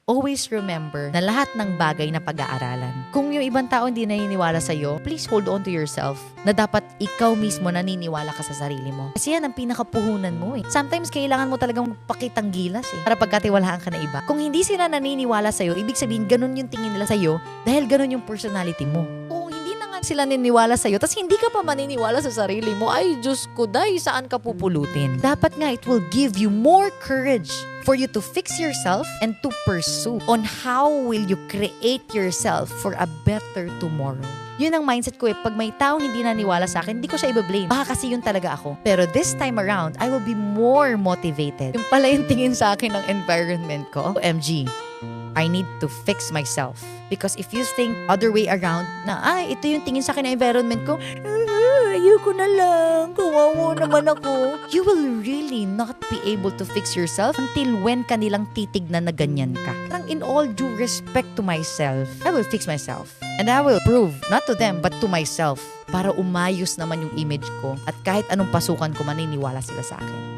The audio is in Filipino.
always remember na lahat ng bagay na pag-aaralan. Kung yung ibang tao hindi naniniwala sa'yo, please hold on to yourself na dapat ikaw mismo naniniwala ka sa sarili mo. Kasi yan ang pinakapuhunan mo eh. Sometimes kailangan mo talagang magpakitang gilas eh, para pagkatiwalaan ka na iba. Kung hindi sila naniniwala sa'yo, ibig sabihin ganun yung tingin nila sa'yo dahil ganun yung personality mo. Kung hindi na nga sila naniniwala sa'yo, tas hindi ka pa maniniwala sa sarili mo, ay Diyos ko, day, saan ka pupulutin? Dapat nga, it will give you more courage for you to fix yourself and to pursue on how will you create yourself for a better tomorrow. Yun ang mindset ko eh. Pag may taong hindi naniwala sa akin, hindi ko siya i-blame. Baka kasi yun talaga ako. Pero this time around, I will be more motivated. Yung pala yung tingin sa akin ng environment ko. OMG, I need to fix myself. Because if you think other way around, na ito yung tingin sa akin ng environment ko, ayoko na lang, kawawa naman ako. You will really not be able to fix yourself until when kanilang titignan na ganyan ka. Parang in all due respect to myself, I will fix myself. And I will prove, not to them, but to myself, para umayos naman yung image ko at kahit anong pasukan ko, maniniwala sila sa akin.